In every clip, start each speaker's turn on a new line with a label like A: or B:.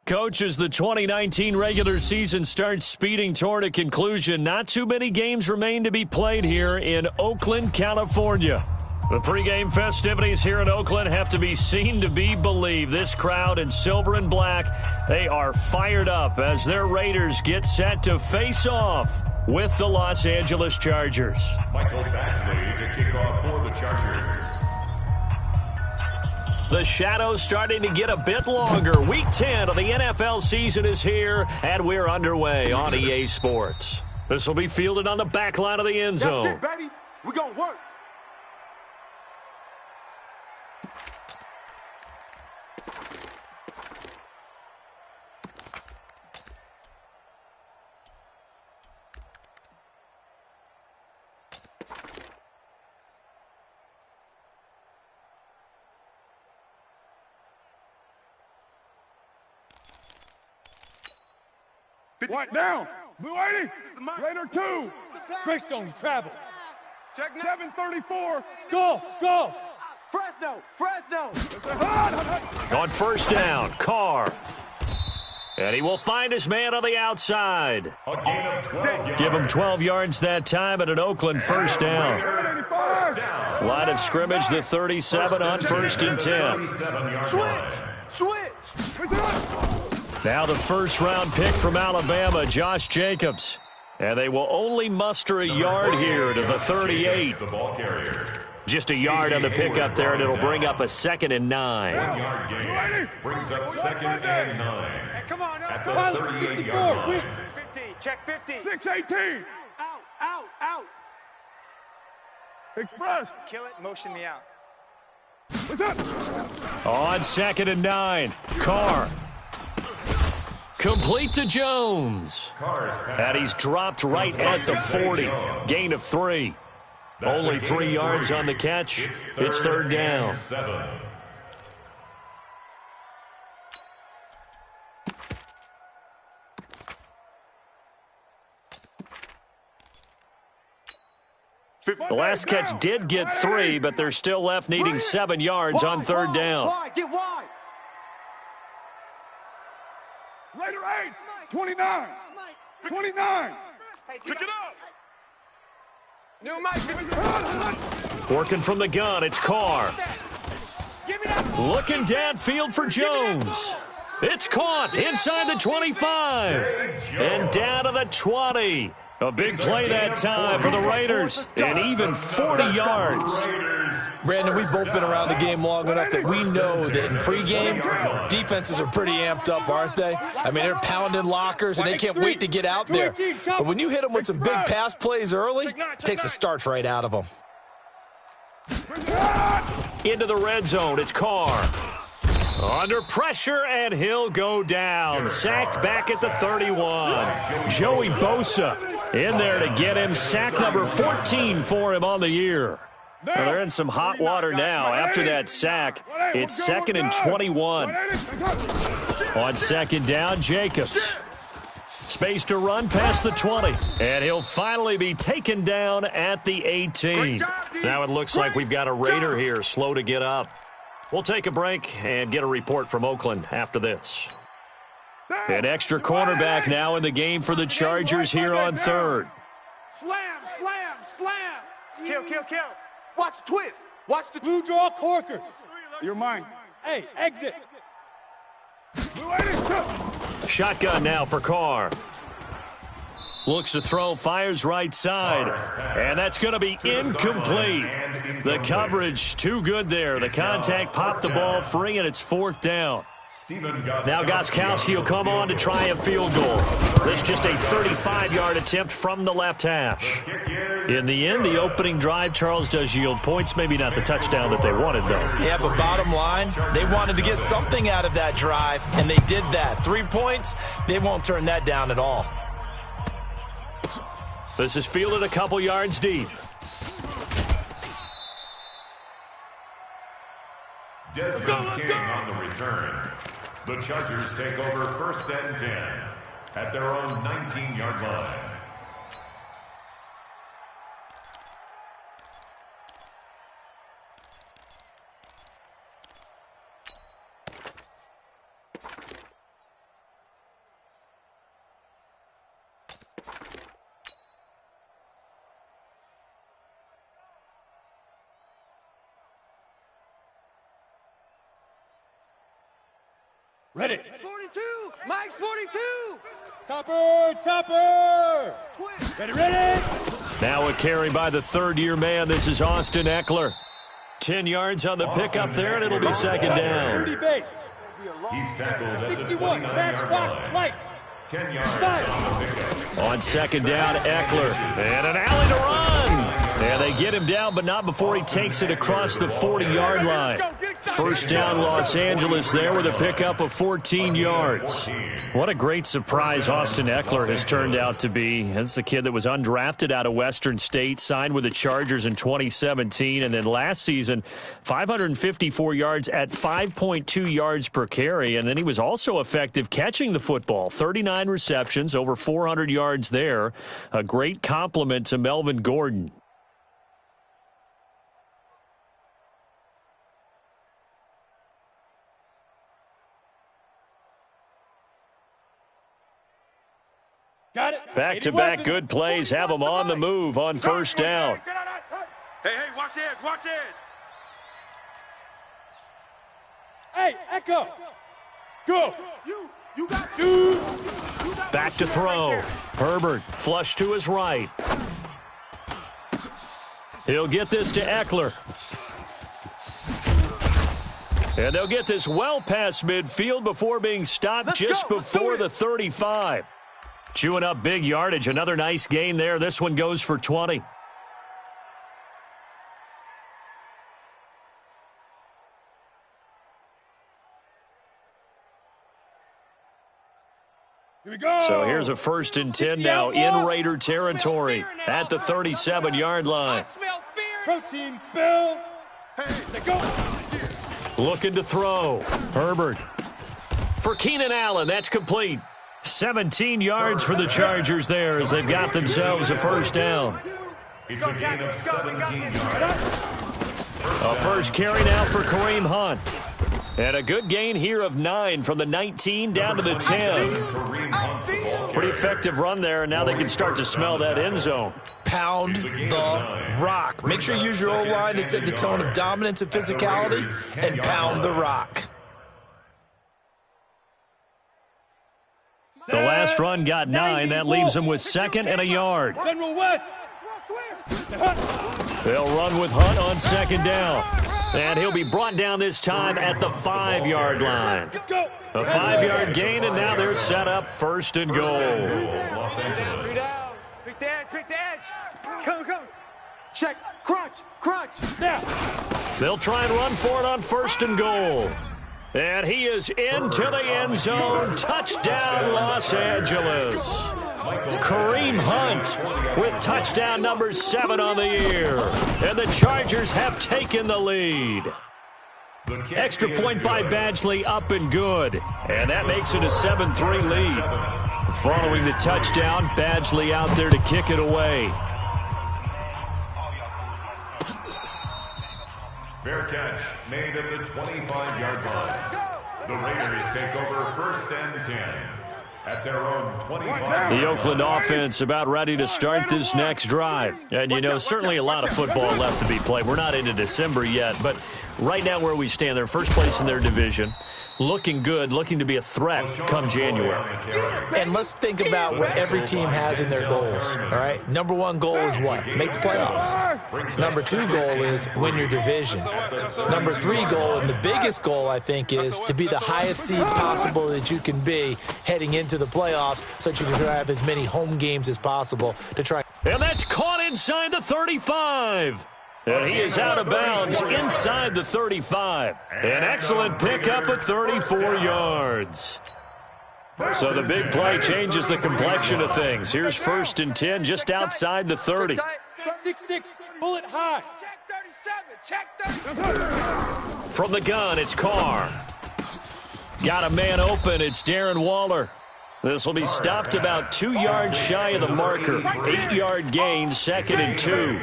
A: Coach, as the 2019 regular season starts speeding toward a conclusion, not too many games remain to be played here in Oakland, California. The pregame festivities here in Oakland have to be seen to be believed. This crowd in silver and black, they are fired up as their Raiders get set to face off with the Los Angeles Chargers.
B: Michael Basley to kick off for the Chargers.
A: The shadows starting to get a bit longer. Week 10 of the NFL season is here, and we're underway on EA Sports. This will be fielded on the back line of the end zone.
C: That's it, baby. We're going to work.
D: White down. Blue 80. Raider 2.
E: Greystone travel.
C: Check now.
D: 734.
E: Golf.
C: Fresno.
A: On first down, Carr. And he will find his man on the outside.
B: A gain of 12 yards.
A: Give him 12 yards that time at an Oakland first down. Line of scrimmage, the 37 on first and 10.
C: Switch.
A: Now the first-round pick from Alabama, Josh Jacobs. And they will only muster a yard here to the 38.
B: The ball carrier.
A: Just a yard on the pickup there, and it'll bring up a 2nd and 9.
B: 1 yard gain. Brings up 2nd and 9.
C: Hey, come on.
B: At the
E: Pilot,
B: 38-yard line.
C: 50. Check 50.
D: 618.
C: Out.
D: Express.
C: Kill it. Motion me out.
D: What's up?
A: On 2nd and 9, Carr. Complete to Jones. And he's dropped right at the 40. Gain of 3. Only 3 yards on the catch. It's third down.
B: 7.
A: The last catch did get 3, but they're still left needing 7 yards on third down.
C: Get wide.
D: Raider 8. 29. 29.
C: Pick it up. New Mike.
A: Working from the gun, it's Carr.
C: Give me that.
A: Looking downfield for Jones. It's caught inside the 25. And down to the 20. A big play that time for the Raiders. And even 40 yards.
F: Brandon, we've both been around the game long enough that we know that in pregame, defenses are pretty amped up, aren't they? I mean, they're pounding lockers, and they can't wait to get out there. But when you hit them with some big pass plays early, it takes the starch right out of them.
A: Into the red zone, it's Carr. Under pressure, and he'll go down. Sacked back at the 31. Joey Bosa in there to get him. Sack number 14 for him on the year. Well, they're in some hot water now. After that sack, it's 2nd and 21. On 2nd down, Jacobs. Space to run past the 20. And he'll finally be taken down at the 18. Now it looks like we've got a Raider here slow to get up. We'll take a break and get a report from Oakland after this. An extra cornerback now in the game for the Chargers here on third.
C: Slam. Kill. Watch the twist. Watch the
E: Blue draw corkers.
D: You're mine.
E: Hey, exit.
D: Blue 80.
A: Shotgun now for Carr. Looks to throw, fires right side. And that's going to be incomplete. The coverage too good there. The contact popped the ball free, and it's 4th down. Now Gostkowski will come on to try a field goal. This just a 35-yard attempt from the left hash. In the end, the opening drive, Charles, does yield points. Maybe not the touchdown that they wanted, though.
F: Yeah, but bottom line, they wanted to get something out of that drive, and they did that. 3 points, they won't turn that down at all.
A: This is fielded a couple yards deep.
B: Desmond King on the return. The Chargers take over 1st and 10 at their own 19-yard line.
E: Ready.
C: 42. Mike's 42.
E: Topper.
C: Twist.
E: Ready.
A: Now a carry by the third-year man. This is Austin Eckler. 10 yards on the pickup there, and it'll be second down.
E: 30 base.
B: He's tackled at the
E: 61.
B: 29-yard
E: Matchbox
B: line.
E: lights.
B: 10 yards on the pickup.
A: On second down, Eckler. And an alley to run. And they get him down, but not before he takes it across the 40-yard line. First down, Los Angeles there with a pickup of 14 yards. What a great surprise Austin Eckler has turned out to be. That's the kid that was undrafted out of Western State, signed with the Chargers in 2017, and then last season, 554 yards at 5.2 yards per carry, and then he was also effective catching the football. 39 receptions, over 400 yards there. A great compliment to Melvin Gordon.
E: Got it.
A: Back-to-back good plays have them on the move on first down.
C: Hey, watch the edge, watch the edge.
E: Hey, Echo. Go.
C: You got
E: Shoot.
A: Back to throw. Herbert, flush to his right. He'll get this to Eckler. And they'll get this well past midfield before being stopped just before the 35. Chewing up big yardage. Another nice gain there. This one goes for 20.
E: Here we go.
A: So here's a 1st and 10 now in Raider territory at the 37-yard line.
E: Protein spill. Hey, let go.
A: Looking to throw. Herbert. For Keenan Allen, that's complete. 17 yards for the Chargers there as they've got themselves a first down.
B: It's a gain of 17 yards.
A: A first carry now for Kareem Hunt. And a good gain here of 9 from the 19 down to the 10.
B: Kareem Hunt, the ball
A: Pretty
B: carrier.
A: effective run there, and now they can start to smell that end zone.
F: Pound the rock. Make sure you use your O-line to set the tone of dominance and physicality, and pound the rock.
A: The last run got 9. That leaves them with 2nd and a yard.
E: General West.
A: They'll run with Hunt on 2nd down. And he'll be brought down this time at the 5-yard line.
E: Let's go.
A: A 5-yard gain, and now they're set up 1st and goal.
B: Los Angeles.
C: Pick the edge. Come. Check. Crunch.
E: Now.
A: They'll try and run for it on 1st and goal. And he is into the end zone. Touchdown, Los Angeles. Kareem Hunt with touchdown number 7 on the year. And the Chargers have taken the lead. Extra point by Badgley, up and good. And that makes it a 7-3 lead. Following the touchdown, Badgley out there to kick it away.
B: Fair catch made at the 25-yard line. The Raiders take over 1st and 10 at their own 25.
A: The Oakland offense about ready to start this next drive. And, you know, certainly a lot of football left to be played. We're not into December yet, but right now where we stand, they're first place in their division. Looking good, looking to be a threat come January.
F: And let's think about what every team has in their goals, all right? Number 1 goal is what? Make the playoffs. Number 2 goal is win your division. Number 3 goal, and the biggest goal, I think, is to be the highest seed possible that you can be heading into the playoffs so that you can have as many home games as possible to try.
A: And that's caught inside the 35. And he is out of bounds inside the 35. An excellent pickup of 34 yards. So the big play changes the complexion of things. Here's 1st and 10 just outside the 30.
E: 6-6, bullet high.
C: Check 37.
A: From the gun, it's Carr. Got a man open. It's Darren Waller. This will be stopped about 2 yards shy of the marker. 8-yard gain, 2nd and 2.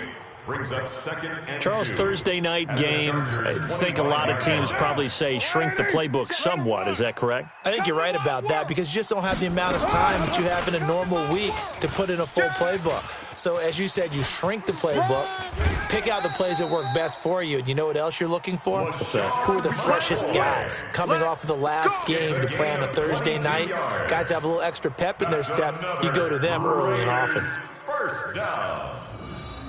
B: brings up 2nd and
A: Charles,
B: 2.
A: Thursday night game, I think a lot of teams probably say shrink the playbook somewhat. Is that correct?
F: I think you're right about that because you just don't have the amount of time that you have in a normal week to put in a full playbook. So, as you said, you shrink the playbook, pick out the plays that work best for you. And you know what else you're looking for?
A: What's that?
F: Who are the freshest guys coming off of the last game to play on a Thursday night? Guys have a little extra pep in their step. You go to them early and often.
B: First down.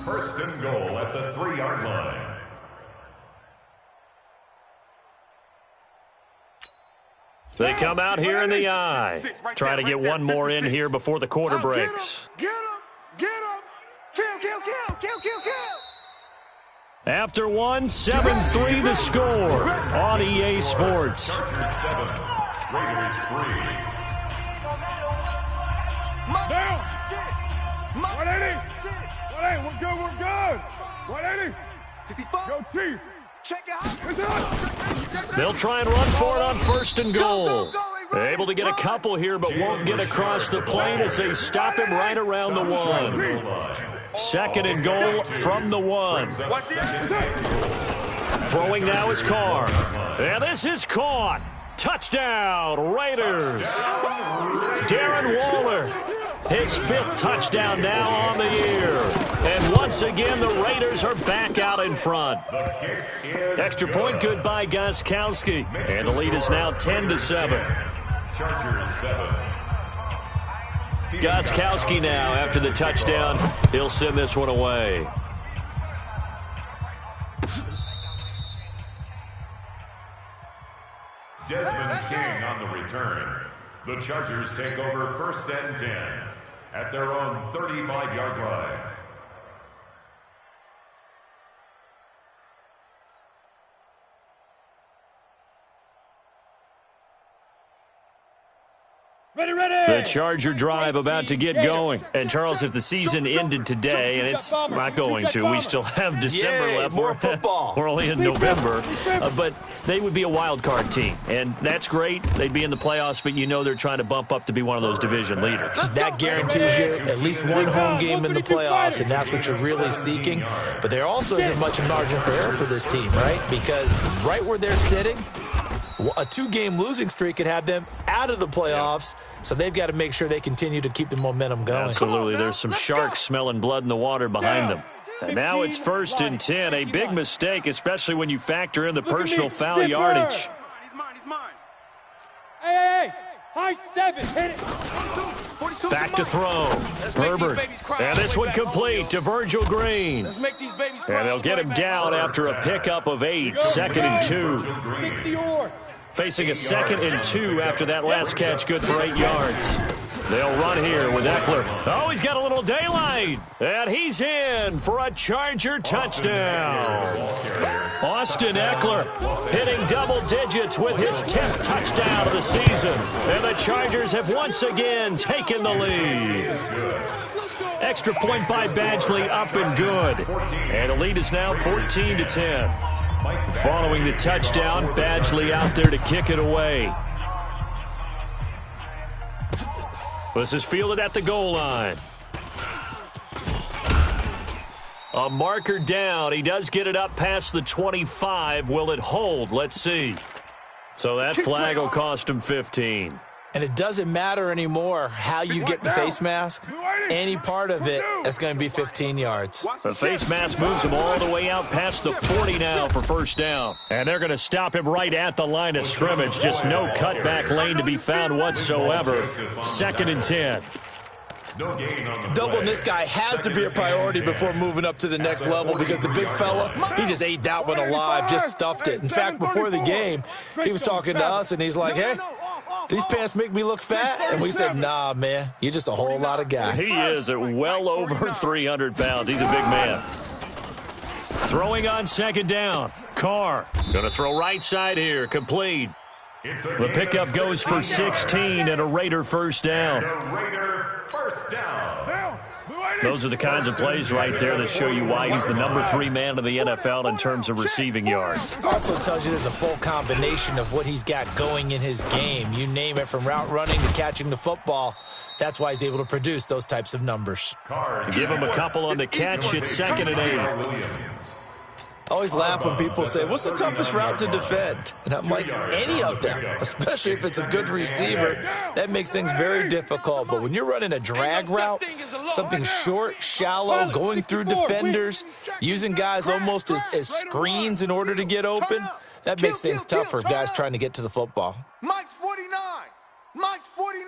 B: First and goal at the 3-yard line.
A: They come out here in the eye. Trying to get one more in here before the quarter breaks.
C: Get him! Get him! Kill, kill, kill! Kill, kill, kill!
A: After 7-3 the score on EA Sports.
B: Chargers 7, Raiders 3.
D: Down. 180. 180. We're good. We're good. 180. Go, Chief.
C: Check it out!
D: It's up.
A: They'll try and run for it on first and goal. Able to get a couple here, but won't get across the plane as they stop him right around the 1. 2nd and goal from the 1. Throwing now is Carr. And this is caught. Touchdown, Raiders. Darren Waller, his 5th touchdown now on the year. And once again, the Raiders are back out in front. Extra point good by Gostkowski. And the lead is now 10-7.
B: Chargers 7.
A: Gostkowski now, after the touchdown, he'll send this one away.
B: Desmond King on the return. The Chargers take over 1st and 10 at their own 35-yard line.
A: The Charger drive about to get going. And, Charles, if the season ended today, and it's not going to, we still have December left.
F: More football.
A: We're only in November. But they would be a wild card team. And that's great. They'd be in the playoffs, but you know they're trying to bump up to be one of those division leaders.
F: That guarantees you at least one home game in the playoffs, and that's what you're really seeking. But there also isn't much margin for error for this team, right? Because right where they're sitting, a 2-game losing streak could have them out of the playoffs, so they've got to make sure they continue to keep the momentum going.
A: Absolutely. There's some sharks smelling blood in the water behind them. And now it's 1st and 10, a big mistake, especially when you factor in the personal foul yardage.
C: He's mine, he's mine.
E: Hey, high 7, hit it.
A: Back to throw. Herbert. And this one complete to Virgil Green.
E: Let's make these babies cry.
A: And they'll get him down after a pickup of 8, 2nd and 2.
E: 60-or.
A: Facing a 2nd and 2 after that last catch, good for 8 yards. They'll run here with Eckler. Oh, he's got a little daylight. And he's in for a Charger touchdown. Austin Eckler hitting double digits with his 10th touchdown of the season. And the Chargers have once again taken the lead. Extra point by Badgley up and good. And the lead is now 14-10. Following the touchdown, Badgley out there to kick it away. This is fielded at the goal line. A marker down. He does get it up past the 25. Will it hold? Let's see. So that flag will cost him 15.
F: And it doesn't matter anymore how you get the face mask. Any part of it is going to be 15 yards.
A: The face mask moves him all the way out past the 40 now for first down. And they're going to stop him right at the line of scrimmage. Just no cutback lane to be found whatsoever. 2nd and 10.
F: Doubling this guy has to be a priority before moving up to the next level because the big fella, he just ate that one alive, just stuffed it. In fact, before the game, he was talking to us, and he's like, hey, these pants make me look fat? And we said, nah, man, you're just a whole lot of guy.
A: He is at well over 300 pounds. He's a big man. Throwing on 2nd down. Carr going to throw right side here. Complete. The pickup goes for 16 and a Raider first down.
B: first down.
A: Those are the kinds of plays right there that show you why he's the number 3 man in the NFL in terms of receiving yards.
F: Also tells you there's a full combination of what he's got going in his game. You name it, from route running to catching the football. That's why he's able to produce those types of numbers.
A: Give him a couple on the catch. It's 2nd and 8.
F: I always laugh when people say, what's the toughest route to defend? And I'm like, any of them, especially if it's a good receiver. That makes things very difficult. But when you're running a drag route, something short, shallow, going through defenders, using guys almost as screens in order to get open, that makes things tough for guys trying to get to the football.
C: Mike's 49. Mike's 49.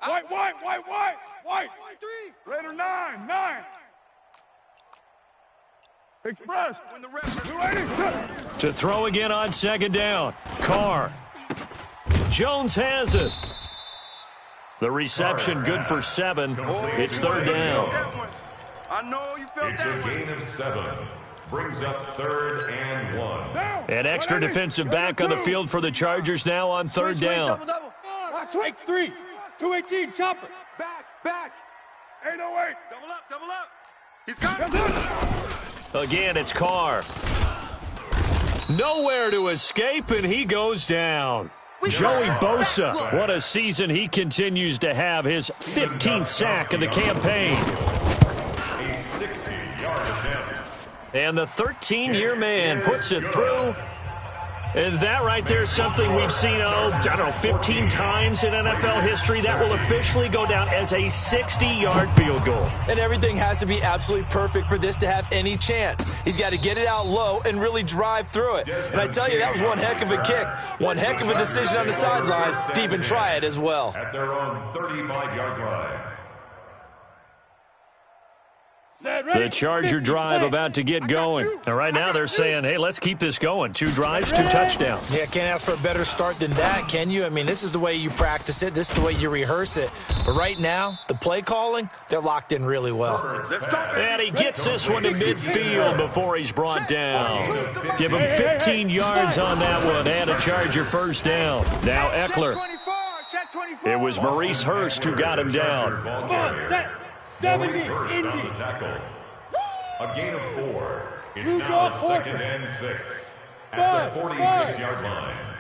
D: White.
C: 3.
D: Raider 9. Express. Blue 80.
A: To throw again on 2nd down. Carr. Jones has it. The reception good for 7. It's 3rd down.
C: I know you felt
B: It's a gain of 7. Brings up 3rd and 1.
A: An extra defensive back on the field for the Chargers now on 3rd down.
E: X3. 218. Chopper.
C: Back.
D: 808.
C: Double up. He's got it.
A: Again, it's Carr. Nowhere to escape, and he goes down. Joey Bosa, what a season he continues to have. His 15th sack of the campaign.
B: A 60-yard attempt.
A: And the 13-year man puts it through. And that right there is something we've seen, 15 times in NFL history. That will officially go down as a 60-yard field goal.
F: And everything has to be absolutely perfect for this to have any chance. He's got to get it out low and really drive through it. And I tell you, that was one heck of a kick. One heck of a decision on the sideline to even try it as well.
B: At their own 35-yard line.
A: The Charger drive about to get going. And right now they're saying, hey, let's keep this going. 2 drives, 2 touchdowns.
F: Yeah, can't ask for a better start than that, can you? I mean, this is the way you practice it. This is the way you rehearse it. But right now, the play calling, they're locked in really well.
A: And he gets this one to midfield before he's brought down. Give him 15 yards on that one and a Charger first down. Now Eckler. It was Maurice Hurst who got him down.
E: Come on, set. 70,
B: First
E: Indy.
B: on the tackle. A gain of 4. It's
E: Blue
B: now
E: draw
B: 2nd and 6. At the 46-yard line.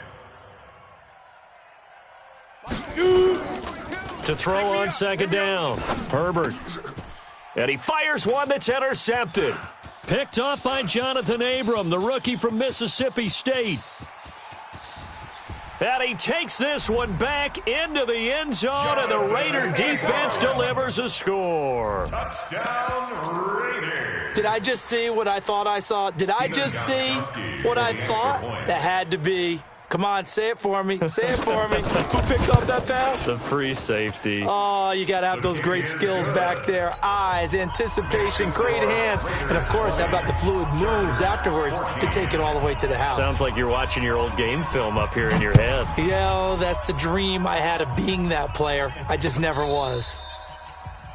A: To throw on 2nd down. Herbert. And he fires one that's intercepted. Picked off by Jonathan Abram, the rookie from Mississippi State. And he takes this one back into the end zone, and the Raider defense delivers a score.
B: Touchdown, Raiders.
F: Did I just see what I thought I saw? Did I just see what I thought? That had to be. Come on, say it for me. Say it for me. Who picked up that pass?
A: The free safety.
F: Oh, you got to have those great skills back there. Eyes, anticipation, great hands. And, of course, how about the fluid moves afterwards to take it all the way to the house?
A: Sounds like you're watching your old game film up here in your head.
F: Yeah, that's the dream I had of being that player. I just never was.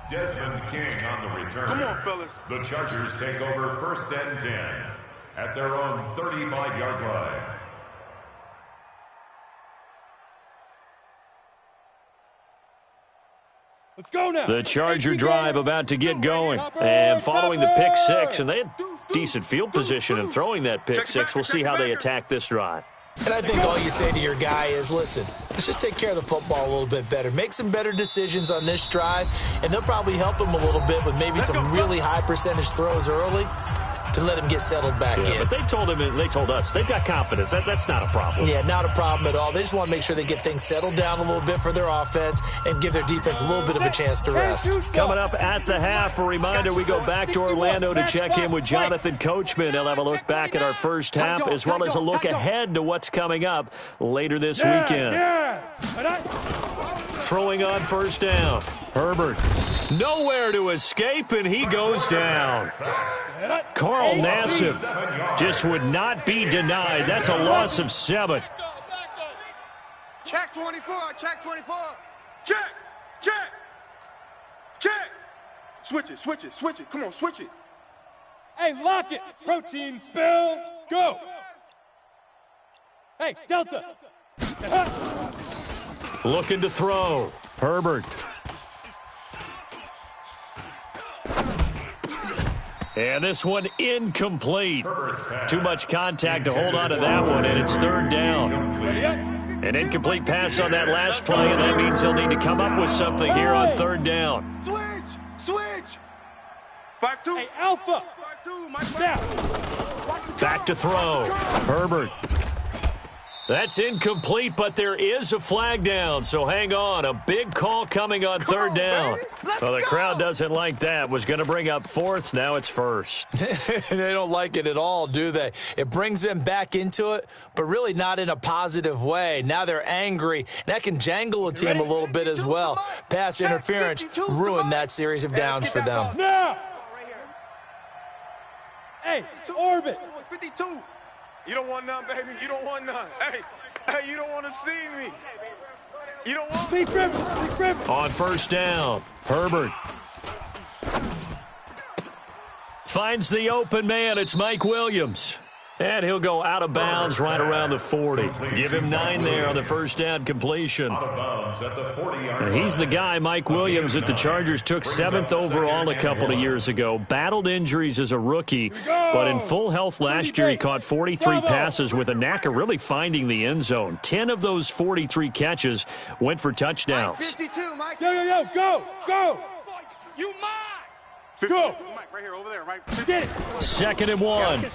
B: Desmond King on the return.
C: Come on, fellas.
B: The Chargers take over 1st and 10 at their own 35-yard line.
E: Let's go now.
A: The Charger drive about to get going. And following the pick 6, and they had decent field position in throwing that pick 6. We'll see how they attack this drive.
F: And I think all you say to your guy is, listen, let's just take care of the football a little bit better. Make some better decisions on this drive, and they'll probably help him a little bit with maybe some really high percentage throws early to let him get settled back in.
A: But they told us they've got confidence. That's not a problem.
F: Yeah, not a problem at all. They just want to make sure they get things settled down a little bit for their offense and give their defense a little bit of a chance to rest.
A: Coming up at the half, a reminder, we go back to Orlando to check in with Jonathan Coachman. He'll have a look back at our first half as well as a look ahead to what's coming up later this weekend. Throwing on 1st down. Herbert. Nowhere to escape, and he goes down. Carl Nassib just would not be denied. That's a loss of 7.
C: Check 24. Check 24. Check. Switch it. Come on, switch it.
E: Hey, lock it. Protein spill. Go. Hey, Delta.
A: Looking to throw. Herbert. And this one incomplete. Too much contact to hold on to that one, and it's third down. An incomplete pass on that last play, and that means they'll need to come up with something here on third down.
C: Switch. 5-2.
E: Hey, Alpha.
C: 5-2. Mike.
A: Back to throw. Herbert. That's incomplete, but there is a flag down, so hang on. A big call coming on third down. Well, the crowd doesn't like that. Was going to bring up fourth. Now it's first.
F: They don't like it at all, do they? It brings them back into it, but really not in a positive way. Now they're angry. That can jangle a team a little bit as well. Pass interference ruined that series of downs for them.
E: Now. Hey, it's Orbit.
C: 52. You don't want none, baby. You don't want none. Hey, you don't want to see me. You don't want me.
A: On first down, Herbert finds the open man. It's Mike Williams. And he'll go out of bounds right around the 40. Give him 9 there on the first down completion.
B: Out of bounds at the 40-yard
A: And he's the
B: line.
A: guy, Mike Williams, that the Chargers took 7th overall a couple of years ago. Battled injuries as a rookie, but in full health last year, he caught 43 passes with a knack of really finding the end zone. 10 of those 43 catches went for touchdowns.
C: 52, Mike.
E: Yo, go.
C: You mine.
E: Go.
C: Mike, right here, over there, right.
E: Get it.
A: 2nd and 1.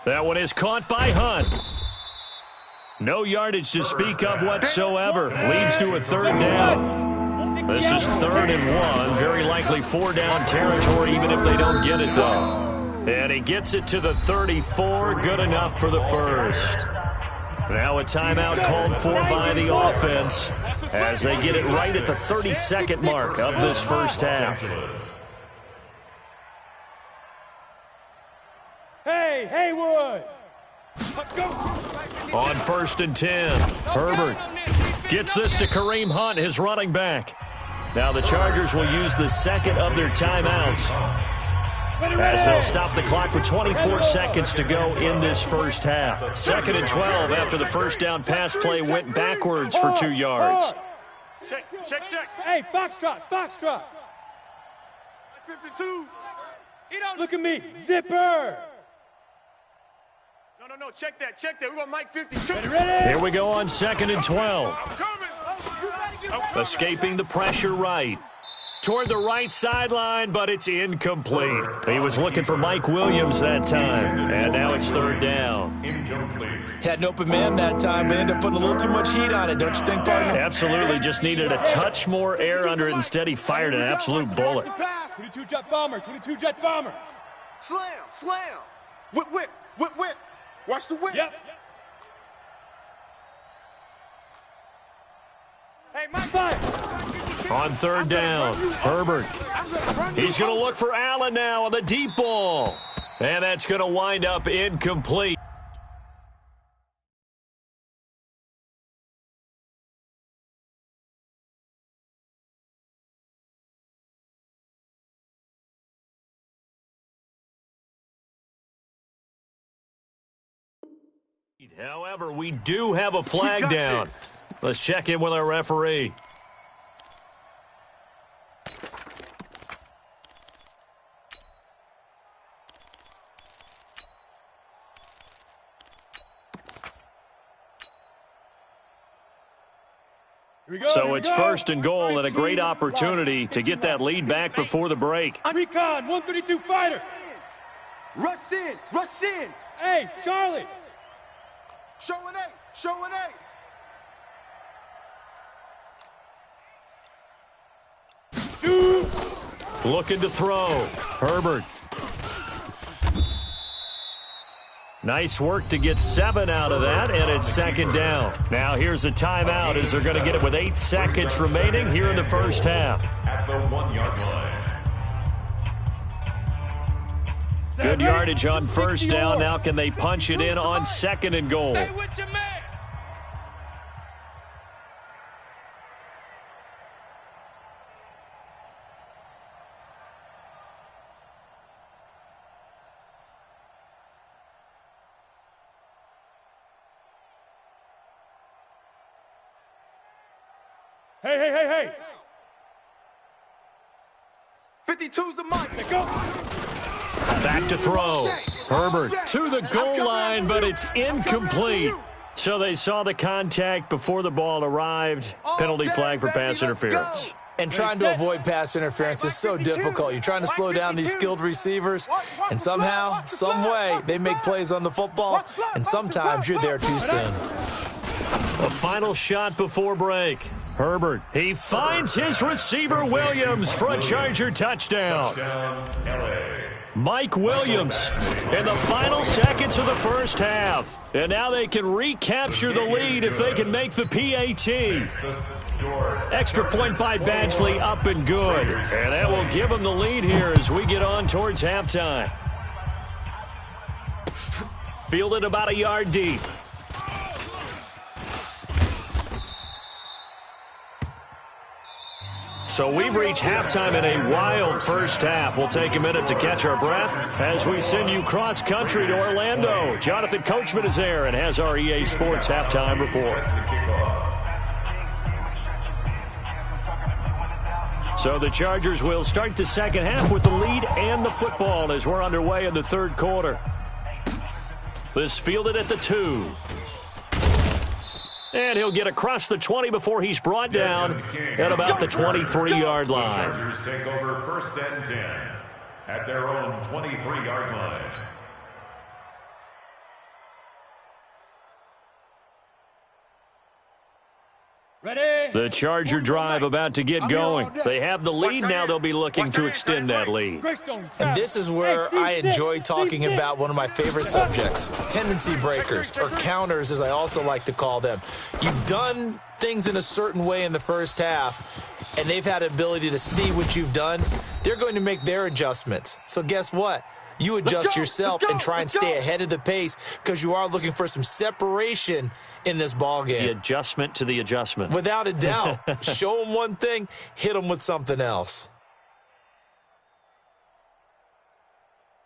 A: That one is caught by Hunt. No yardage to speak of whatsoever. Leads to a third down. This is 3rd and 1. Very likely 4-down territory, even if they don't get it, though. And he gets it to the 34. Good enough for the first. Now a timeout called for by the offense as they get it right at the 32nd mark of this first half.
E: Hey, Haywood. Go.
A: On 1st and 10, Herbert gets this to Kareem Hunt, his running back. Now the Chargers will use the second of their timeouts as they'll stop the clock with 24 seconds to go in this first half. 2nd and 12 after the first down pass play went backwards for 2 yards.
C: Check.
E: Hey, Foxtrot.
C: 52.
E: Look at me. Zipper.
C: No, check that. We want Mike 52.
E: Ready?
A: Here we go on 2nd and 12. Escaping the pressure right. Toward the right sideline, but it's incomplete. He was looking for Mike Williams that time, and now it's 3rd down.
B: Incomplete.
F: Had an open man that time, but ended up putting a little too much heat on it, don't you think, partner?
A: Absolutely, just needed a touch more air under it. Instead, he fired an absolute bullet.
E: 22 jet bomber.
C: Slam. Whip. Watch the whip.
E: Yep.
C: Hey, Mike.
E: Fire.
A: On 3rd down, Herbert. He's going to look for Allen now on the deep ball. And that's going to wind up incomplete. However, we do have a flag down. Let's check in with our referee. So it's 1st and goal and a great opportunity to get that lead back before the break.
E: Recon, 132 fighter.
C: Rush in.
E: Hey, Charlie.
C: Showing eight.
E: Shoot.
A: Looking to throw. Herbert. Nice work to get 7 out of that, and it's 2nd down. Now here's a timeout as they're going to get it with 8 seconds remaining here in the first half.
B: At the 1-yard line.
A: Good yardage on first down. Now can they punch it in on 2nd and goal?
E: Say what you meant. Hey.
C: 52's the mic. Go.
A: Back to throw. Herbert to the goal line, but it's incomplete. So they saw the contact before the ball arrived. Penalty flag for pass interference.
F: And trying to avoid pass interference is so difficult. You're trying to slow down these skilled receivers, and somehow, some way, they make plays on the football, and sometimes you're there too soon.
A: A final shot before break. Herbert, he finds his receiver Williams for a Charger touchdown. Mike Williams in the final seconds of the first half. And now they can recapture the lead if they can make the PAT. Extra point by Badgley, up and good. And that will give them the lead here as we get on towards halftime. Fielded about a yard deep. So we've reached halftime in a wild first half. We'll take a minute to catch our breath as we send you cross-country to Orlando. Jonathan Coachman is there and has our EA Sports halftime report. So the Chargers will start the second half with the lead and the football as we're underway in the third quarter. This fielded at the 2. And he'll get across the 20 before he's brought down at about the 23-yard line.
B: The Chargers take over first and 10 at their own 23-yard line.
E: Ready?
A: The Charger drive about to get going. They have the lead now. They'll be looking to extend that lead.
F: And this is where I enjoy talking about one of my favorite subjects, tendency breakers, or counters as I also like to call them. You've done things in a certain way in the first half, and they've had an ability to see what you've done. They're going to make their adjustments. So guess what? You adjust yourself and try and stay ahead of the pace because you are looking for some separation in this ball game.
A: The adjustment to the adjustment.
F: Without a doubt. Show them one thing, hit them with something else.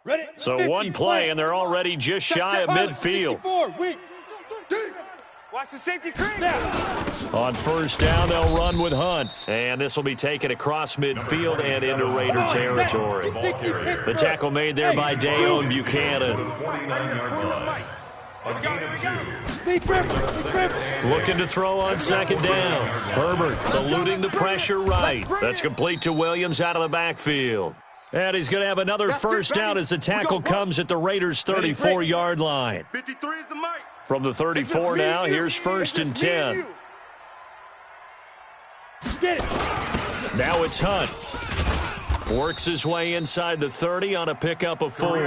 E: Ready?
A: So one play, and they're already just shy of midfield.
C: Watch the safety creep.
A: On first down, they'll run with Hunt. And this will be taken across midfield and into Raider territory. The tackle made there by Dayon Buchanan.
B: 49-yard line. A gain of 2.
A: Looking to throw on second down. Herbert eluding the pressure right. That's complete to Williams out of the backfield. And he's going to have another first down as the tackle comes at the Raiders' 34-yard line.
C: 53 is the mic.
A: From the 34 now, here's first and 10. Now it's Hunt. Works his way inside the 30 on a pickup of 4.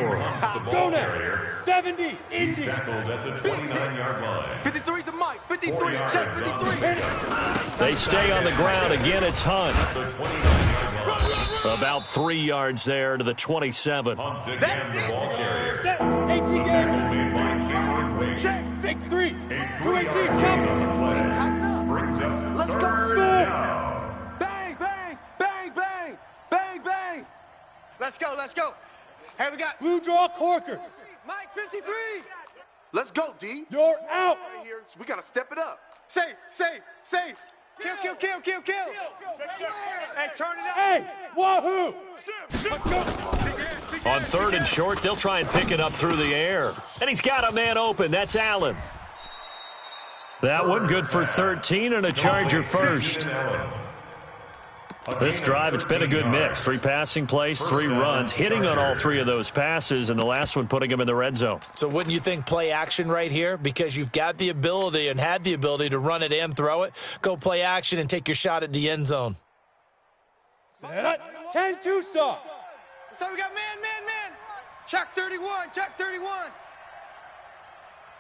E: Go now. 70,
B: He's tackled at the 29-yard line.
C: 53 is the mic. 53. Check 53.
A: They stay on the ground. Again, it's Hunt.
B: The 29-yard line.
A: About 3 yards there to the 27.
B: Hunt again, the ball carrier.
E: 18
B: The tackle made by Cameron Wade.
E: Check. 6-3.
B: A
E: 218.
B: 3-yard gain on the play.
C: Tighten up.
B: Brings up
C: Let's go,
B: third
C: Smith.
B: down.
C: Bang, bang, bang, bang, bang, bang. Let's go, let's go. Hey, we got
E: Blue draw corkers.
C: Mike 53. Let's go, D.
E: You're out.
C: Right here, we got to step it up. Safe, safe, safe. Kill, kill, kill, kill, kill. Hey, turn it up.
E: Hey, wahoo.
A: On third and short, they'll try and pick it up through the air. And he's got a man open. That's Allen. That one good for 13 and a Charger first. This drive, it's been a good mix. 3 passing plays, 3 runs, hitting on all 3 of those passes, and the last one putting him in the red zone.
F: So wouldn't you think play action right here? Because you've got the ability and had the ability to run it and throw it. Go play action and take your shot at the end zone.
E: Set up. 10-2 saw.
C: So we got man. Check 31, check 31.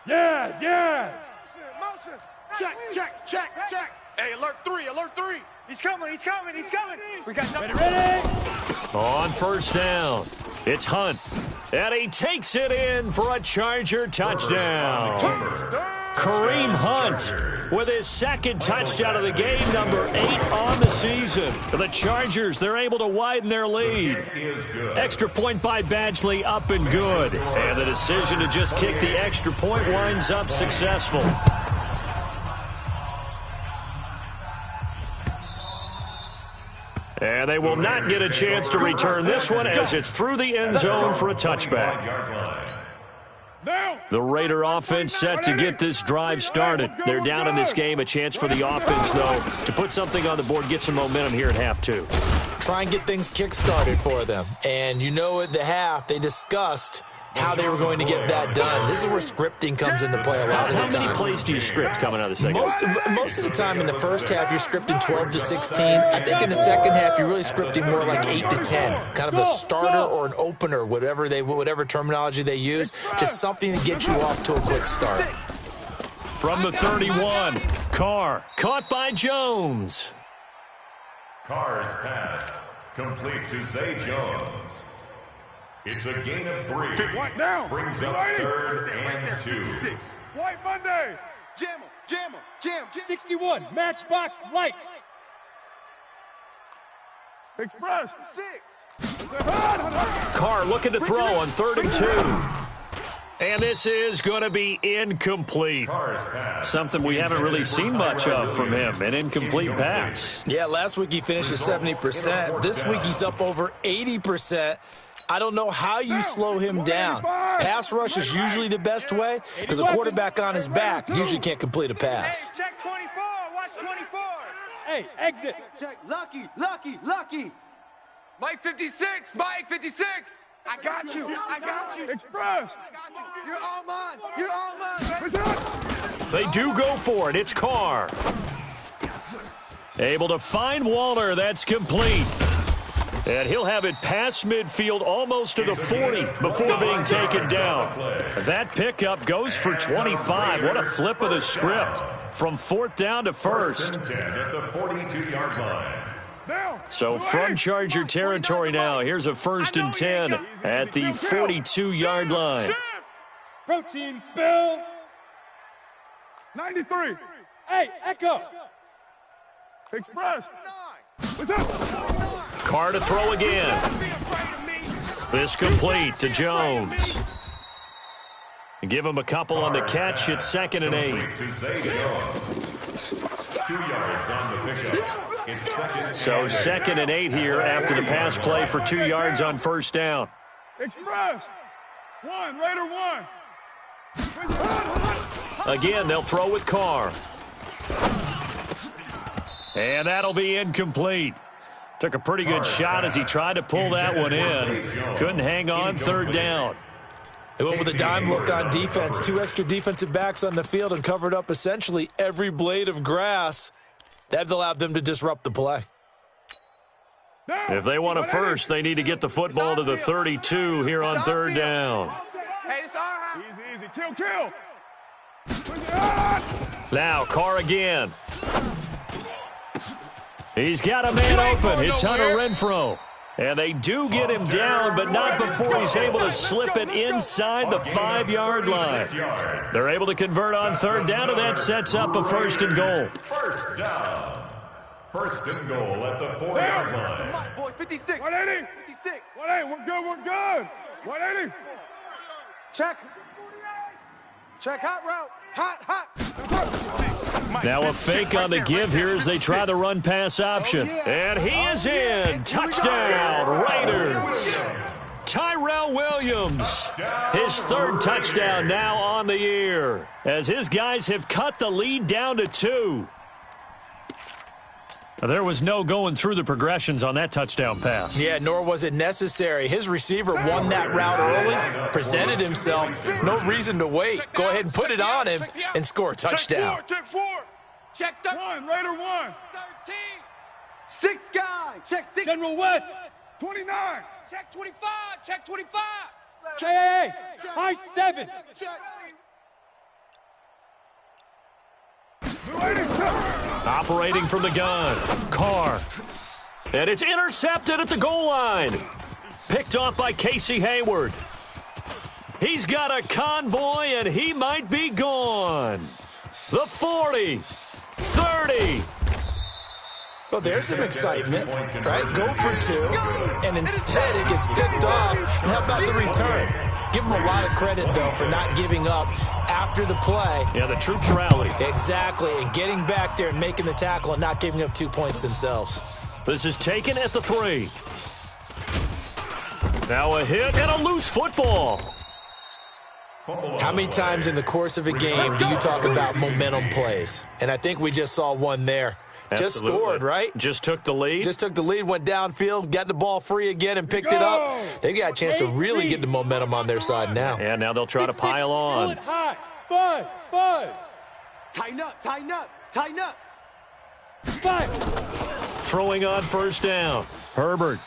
E: Yes.
C: Motion. Check. Hey, alert 3. He's coming. We got nothing.
E: Ready?
A: On first down, it's Hunt. And he takes it in for a Charger touchdown. Kareem Hunt with his second touchdown of the game, number 8 on the season. The Chargers, they're able to widen their lead. Extra point by Badgley, up and good. And the decision to just kick the extra point winds up successful. And they will not get a chance to return this one as it's through the end zone for a touchback. The Raider offense set to get this drive started. They're down in this game. A chance for the offense, though, to put something on the board, get some momentum here at half two.
F: Try and get things kick-started for them. And you know at the half, they discussed how they were going to get that done. This is where scripting comes into play a lot of the time.
A: How many plays do you script coming out of the second?
F: Most of the time in the first half, you're scripting 12 to 16. I think in the second half, you're really scripting more like 8 to 10. Kind of a starter or an opener, whatever terminology they use. Just something to get you off to a quick start.
A: From the 31, Carr caught by Jones.
B: Carr's pass complete to Zay Jones. It's a gain of 3.
D: White down.
B: Brings up 3rd and 2.
D: White Monday.
E: Jam. 61. Matchbox lights.
D: Express.
C: 6.
A: Carr looking to throw on 3rd and 2. And this is going to be incomplete. Something we haven't really seen much of from him, an incomplete pass.
F: Yeah, last week he finished at 70%. This week he's up over 80%. I don't know how you slow him down. Pass rush is usually the best way because a quarterback on his back usually can't complete a pass.
C: Hey, check 24. Watch 24.
E: Hey, exit.
C: Check. Lucky. Mike 56. I got you.
D: Express.
C: You're all mine.
A: They do go for it. It's Carr. Able to find Waller. That's complete. And he'll have it past midfield almost to the 40 before being taken down. That pickup goes for 25. What a flip of the script from 4th down to 1st.
B: At the 42-yard line.
A: So from Charger territory now, here's a 1st and 10 at the 42-yard line.
E: Protein spill.
D: 93.
E: Hey, Echo.
D: Express.
A: Carr to throw again. This complete to Jones. Give him a couple on the catch. It's 2nd and 8.
B: 2 yards on the pickup. It's 2nd.
A: So 2nd and 8 here after the pass play for 2 yards on 1st down.
D: Express. 1. Raider 1.
A: Again, they'll throw with Carr. And that'll be incomplete. Took a pretty good shot as he tried to pull that one in. Couldn't hang on 3rd down.
F: They went with a dime look on defense. 2 extra defensive backs on the field and covered up essentially every blade of grass. That allowed them to disrupt the play.
A: If they want a first, they need to get the football to the 32 here on 3rd down.
C: Hey, it's all right.
D: Easy. Kill.
A: Now, Carr again. He's got a man open. It's Hunter Renfrow. And they do get him down, but not before he's able to slip it inside the 5-yard line. They're able to convert on 3rd down, and that sets up a 1st and goal.
B: 1st down. 1st and goal at the 4-yard line.
C: Come on, boys. 56.
D: 180.
C: 56.
D: 180. We're good. 180.
C: Check. Hot route. Hot.
A: Now a fake on the give here as they try the run-pass option. And he is in. Touchdown, Raiders. Tyrell Williams, his 3rd touchdown now on the year, as his guys have cut the lead down to 2. There was no going through the progressions on that touchdown pass.
F: Yeah, nor was it necessary. His receiver won that route early, presented himself. No reason to wait. Go ahead and put it on him and score a touchdown.
C: Check 4. Check
D: 1. Raider 1.
C: 13. 6 guy. Check 6.
E: General West.
D: 29.
C: Check 25. Check 25.
E: Hey. High 7.
C: Check.
A: Operating from the gun, Carr. And it's intercepted at the goal line. Picked off by Casey Hayward. He's got a convoy, and he might be gone. The 40, 30.
F: Well, there's some excitement, right? Go for 2, and instead it gets picked off. And how about the return? Give them a lot of credit, though, for not giving up after the play.
A: Yeah, the troops rallied.
F: Exactly, and getting back there and making the tackle and not giving up 2 points themselves.
A: This is taken at the 3. Now a hit and a loose football.
F: How many times in the course of a game do you talk about momentum plays? And I think we just saw one there. Just scored, right?
A: Just took the lead.
F: Just took the lead, went downfield, got the ball free again, and picked it up. They got a chance to really get the momentum on their side now.
A: And now they'll try to pile on.
E: Buzz. Tighten up. Tighten up.
A: Throwing on first down. Herbert.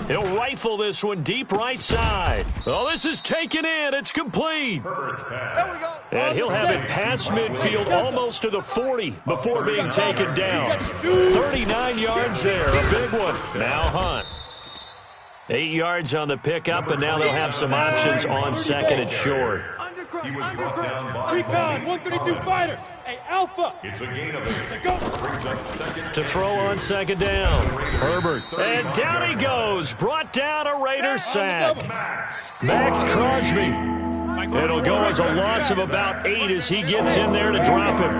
A: He'll rifle this one deep right side. Oh, this is taken in. It's complete. And he'll have it past midfield almost to the 40 before being taken down. 39 yards there. A big one. Now Hunt. 8 yards on the pickup, and now they'll have some options on second and short.
B: He was brought down by
E: 3 pounds, 132 fighter. Hey, Alpha.
B: It's a gain of 8. Brings up second.
A: To throw on second down. Herbert. And down he goes. Brought down a Raider sack. Max Crosby. It'll go as a loss of about 8 as he gets in there to drop him.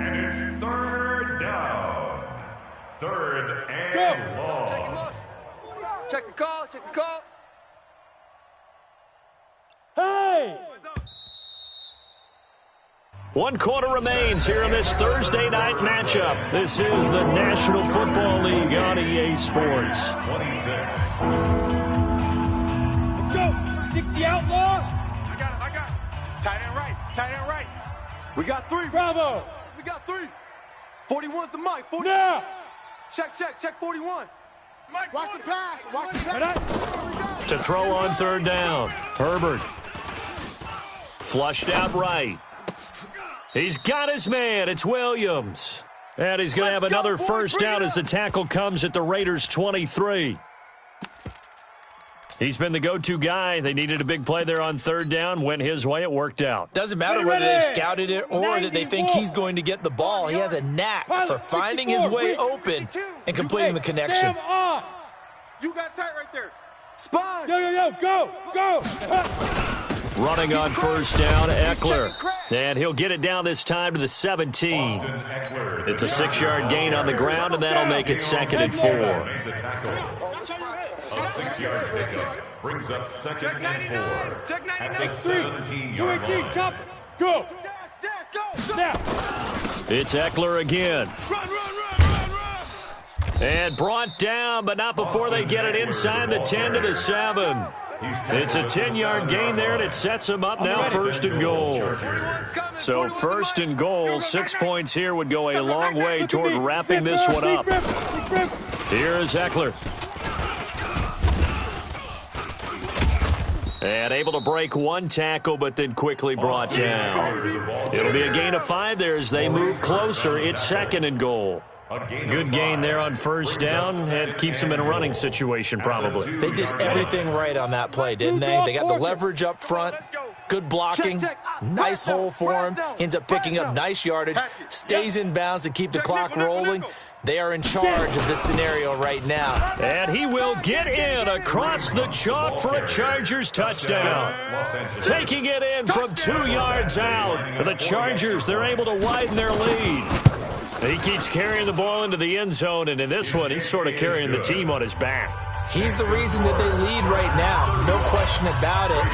B: And it's third down. Third and long.
C: Check the call.
E: Hey!
A: 1 quarter remains here in this Thursday night matchup. This is the National Football League on EA Sports.
B: 26.
E: Let's go. 60 outlaw.
C: I got it. Tight end right. We got 3.
E: Bravo.
C: We got 3. 41's the mic. 40.
E: Now.
C: Check 41. Mike, watch the pass.
A: To throw on third down. Herbert. Flushed out right. He's got his man. It's Williams. And he's going to have another first down as the tackle comes at the Raiders' 23. He's been the go-to guy. They needed a big play there on third down. Went his way. It worked out.
F: Doesn't matter whether they scouted it or that they think he's going to get the ball. He has a knack for finding his way open and completing the connection.
C: You got tight right there. Spine.
E: Yo, go.
A: Running on first down, Eckler. And he'll get it down this time to the 17. It's a 6-yard gain on the ground, and that'll make it second and 4.
B: A 6-yard pickup brings up second and 4.
C: Check 99.
B: At the 17-yard line.
E: Chop. Go.
C: Dash, go.
E: Snap.
A: It's Eckler again.
C: Run.
A: And brought down, but not before they get it inside the 10 to the 7. It's a 10-yard gain there, and it sets them up now first and goal. So first and goal, 6 points here would go a long way toward wrapping this one up. Here's Eckler. And able to break one tackle, but then quickly brought down. It'll be a gain of 5 there as they move closer. It's second and goal. Good gain there on first down. That keeps them in a running situation, probably.
F: They did everything right on that play, didn't they? They got the leverage up front, good blocking, nice hole for him, ends up picking up nice yardage, stays in bounds to keep the clock rolling. They are in charge of this scenario right now.
A: And he will get in across the chalk for a Chargers touchdown. Taking it in from 2 yards out. The Chargers, they're able to widen their lead. He keeps carrying the ball into the end zone, and in this one, he's sort of carrying the team on his back.
F: He's the reason that they lead right now, no question about it.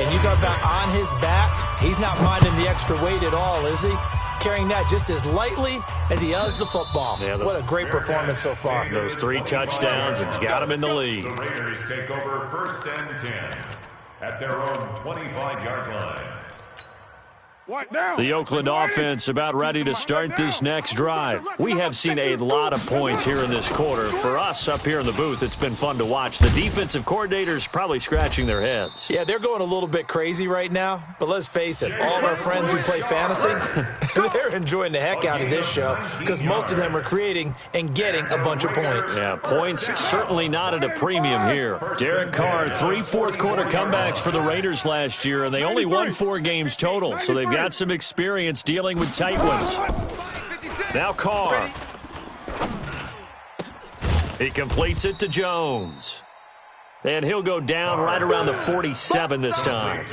F: And you talk about on his back, he's not minding the extra weight at all, is he? Carrying that just as lightly as he does the football. Yeah, what a great performance so far.
A: Those 3 touchdowns, it's got him in the lead.
B: The Raiders take over first and 10 at their own 25-yard line.
A: The Oakland offense about ready to start this next drive. We have seen a lot of points here in this quarter. For us up here in the booth, it's been fun to watch. The defensive coordinators probably scratching their heads.
F: Yeah, they're going a little bit crazy right now, but let's face it, all of our friends who play fantasy, they're enjoying the heck out of this show because most of them are creating and getting a bunch of points.
A: Yeah, points certainly not at a premium here. Derek Carr, 3 fourth-quarter comebacks for the Raiders last year, and they only won 4 games total, so they've got some experience dealing with tight ones. Now Carr. He completes it to Jones. And he'll go down right around the 47 this time.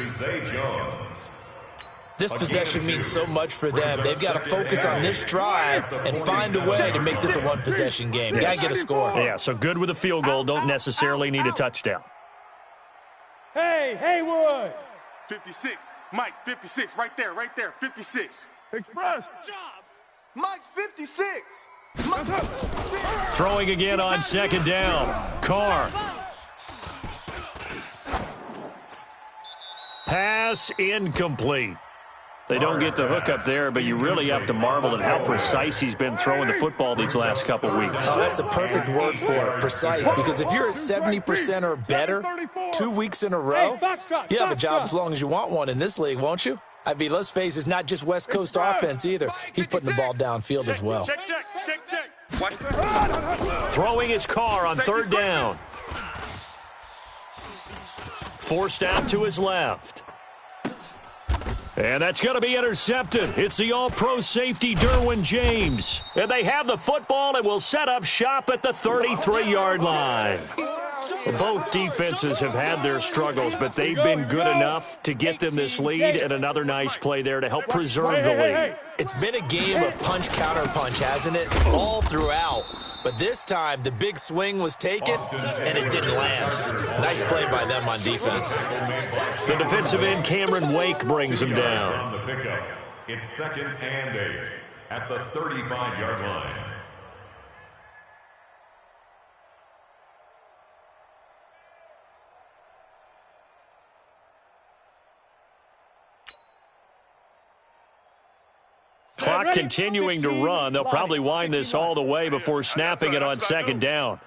F: This possession means so much for them. They've got to focus on this drive and find a way to make this a one-possession game. Got to get a score.
A: Yeah, so good with a field goal. Don't necessarily need a touchdown.
E: Hey, Haywood.
C: 56. Mike, 56. Right there, 56.
D: Express.
C: Mike, 56.
A: Throwing again on second down. Carr. Pass incomplete. They don't get the hook up there, but you really have to marvel at how precise he's been throwing the football these last couple weeks.
F: Oh, that's the perfect word for it, precise, because if you're at 70% or better 2 weeks in a row, you have a job as long as you want one in this league, won't you? I mean, let's face it, it's not just West Coast offense either. He's putting the ball downfield as well.
C: Check.
A: Throwing his car on third down. Forced out to his left. And that's going to be intercepted. It's the all-pro safety, Derwin James. And they have the football and will set up shop at the 33-yard line. Both defenses have had their struggles, but they've been good enough to get them this lead, and another nice play there to help preserve the lead.
F: It's been a game of punch-counter-punch, hasn't it? All throughout. But this time, the big swing was taken, and it didn't land. Nice play by them on defense.
A: The defensive end, Cameron Wake, brings him down.
B: On the pickup, it's 2nd and 8 at the 35-yard line.
A: Clock continuing to run. They'll probably wind this all the way before snapping it on second down.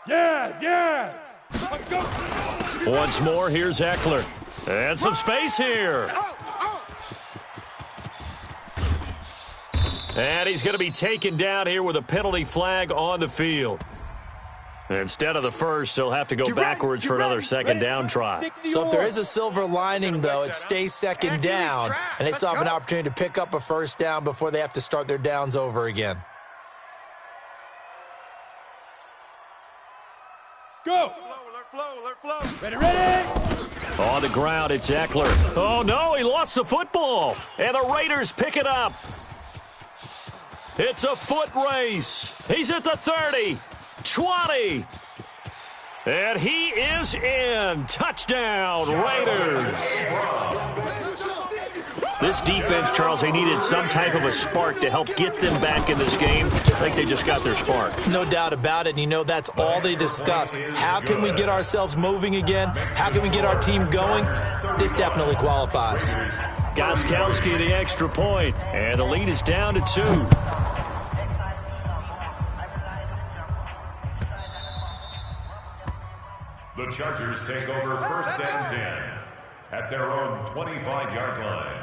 E: Yes.
A: Once more, here's Eckler. And some space here. And he's going to be taken down here with a penalty flag on the field. Instead of the first, they'll have to go backwards for another second down try.
F: So if there is a silver lining, though, it stays second down, and they still have an opportunity to pick up a first down before they have to start their downs over again.
E: Go. Ready.
A: On the ground, it's Eckler. Oh, no, he lost the football. And the Raiders pick it up. It's a foot race. He's at the 30. 20. And he is in. Touchdown, Raiders. This defense, Charles, they needed some type of a spark to help get them back in this game. I think they just got their spark.
F: No doubt about it. And you know, that's all they discussed. How can we get ourselves moving again? How can we get our team going? This definitely qualifies.
A: Gostkowski the extra point, and the lead is down to 2.
B: The Chargers take over 1st and 10 at their own 25-yard line.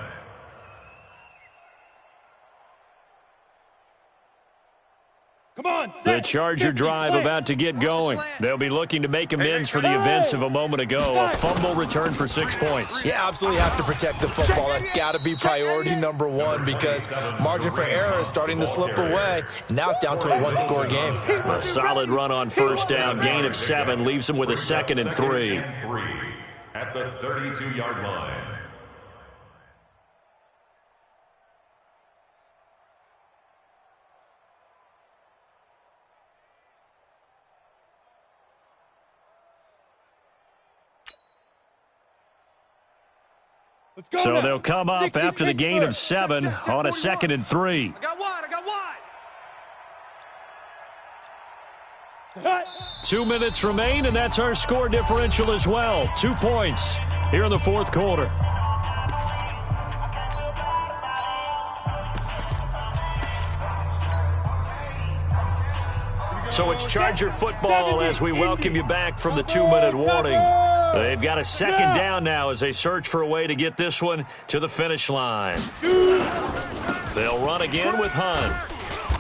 E: Come on,
A: The Charger drive about to get going. They'll be looking to make amends for the events of a moment ago. A fumble return for 6 points.
F: You absolutely have to protect the football. That's got to be priority number one because margin for error is starting to slip away, and now it's down to a one-score game.
A: A solid run on first down, gain of 7, leaves them with a 2nd and 3.
B: At the 32-yard line.
E: Let's go.
A: So
E: now.
A: they'll come up after the gain of 7 on a 2nd and 3.
C: I got wide.
A: 2 minutes remain, and that's our score differential as well. 2 points here in the fourth quarter. So it's Charger football as we welcome you back from the 2-minute warning. They've got a second down now as they search for a way to get this one to the finish line. They'll run again with Hunt.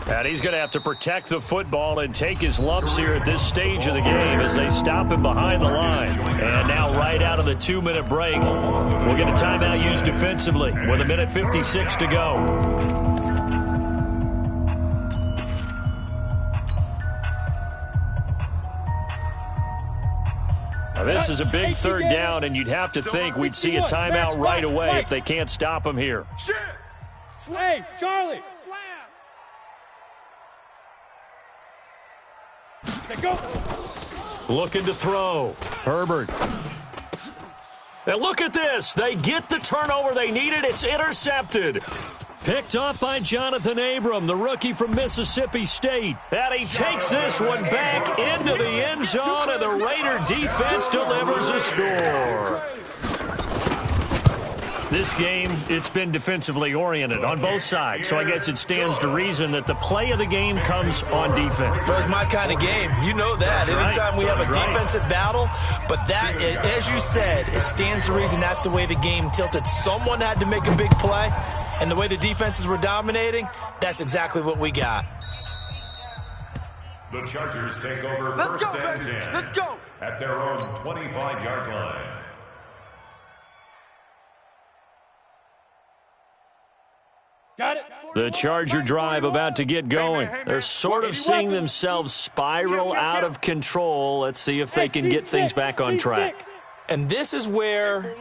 A: And he's going to have to protect the football and take his lumps here at this stage of the game as they stop him behind the line. And now right out of the 2-minute break, we'll get a timeout used defensively with 1:56 to go. Now, this is a big third down, and you'd have to think we'd see a timeout right away if they can't stop him here.
E: Hey, Charlie. Go.
A: Looking to throw. Herbert. And look at this. They get the turnover they needed. It's intercepted. Picked off by Jonathan Abram, the rookie from Mississippi State. And he takes this one back into the end zone, and the Raider defense delivers a score. This game, it's been defensively oriented on both sides, so I guess it stands to reason that the play of the game comes on defense.
F: So it's my kind of game. You know that. Anytime we have a defensive battle, but that, as you said, it stands to reason that's the way the game tilted. Someone had to make a big play, and the way the defenses were dominating, that's exactly what we got.
B: The Chargers take over first and 10.
C: Let's go.
B: At their own 25-yard line.
E: Got it.
A: The Charger drive about to get going. They're sort of seeing themselves spiral out of control. Let's see if they can get things back on track.
F: And this is where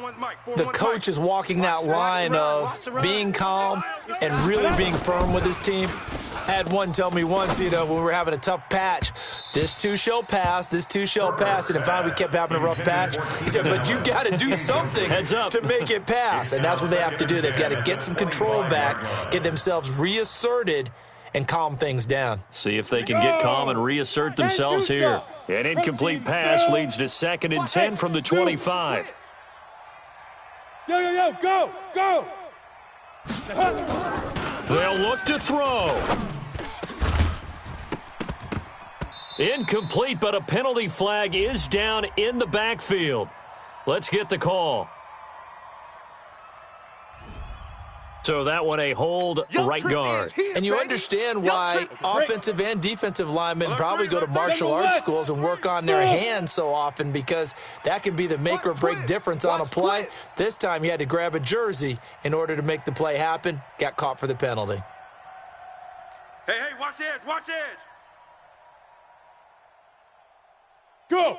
F: the coach is walking that line of being calm and really being firm with his team. I had one tell me once, when we were having a tough patch, this too shall pass, this too shall pass. And finally we kept having a rough patch. He said, but you got to do something to make it pass. And that's what they have to do. They've got to get some control back, get themselves reasserted, and calm things down.
A: See if they can get calm and reassert themselves here. An incomplete pass leads to 2nd and 10 from the 25.
E: Go.
A: They'll look to throw. Incomplete, but a penalty flag is down in the backfield. Let's get the call. So that one a hold right guard.
F: And you understand why offensive and defensive linemen probably go to martial arts schools and work on their hands so often, because that can be the make or break difference on a play. This time he had to grab a jersey in order to make the play happen. Got caught for the penalty.
C: Hey, watch the edge.
E: Go.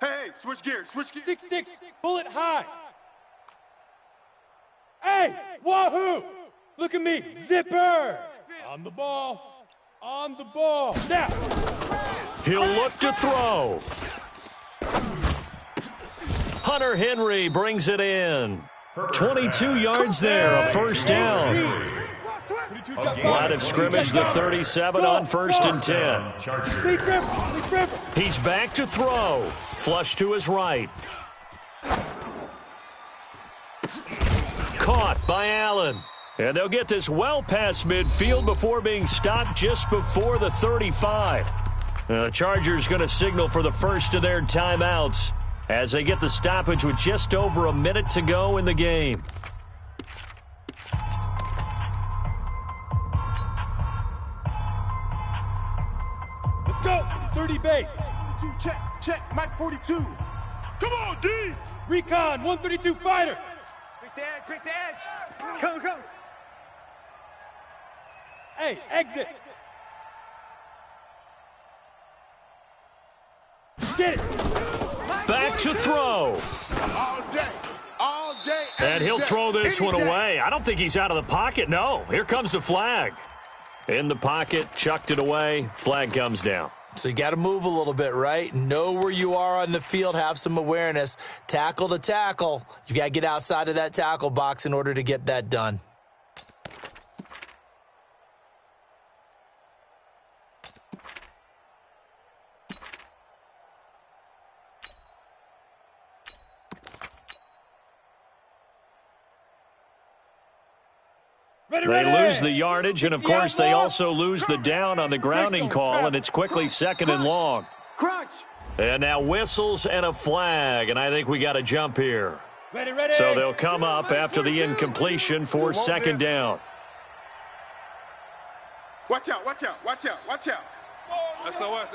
C: Hey, switch gears.
E: 6-6, bullet high. Hey, wahoo! Look at me, zipper! On the ball. Now.
A: He'll look to throw. Hunter Henry brings it in. 22 yards there, a first down. Line of scrimmage, the 37 on 1st and 10. He's back to throw. Flush to his right. Caught by Allen. And they'll get this well past midfield before being stopped just before the 35. The Chargers going to signal for the first of their timeouts as they get the stoppage with just over a minute to go in the game.
E: Let's go. 30 base.
C: Check. Mike 42.
E: Come on, D. Recon, 132 fighter.
C: Quick the edge. Come.
E: Hey, exit. Get it.
A: Back to throw.
C: All day.
A: And he'll throw this one away. I don't think he's out of the pocket. No, here comes the flag. In the pocket, chucked it away. Flag comes down.
F: So you got to move a little bit, right? Know where you are on the field. Have some awareness. Tackle to tackle. You got to get outside of that tackle box in order to get that done.
A: They lose the yardage, and, of course, they also lose the down on the grounding call, and it's quickly 2nd and long. And now whistles and a flag, and I think we got a jump here. So they'll come up after the incompletion for 2nd down.
C: Watch out. SOS.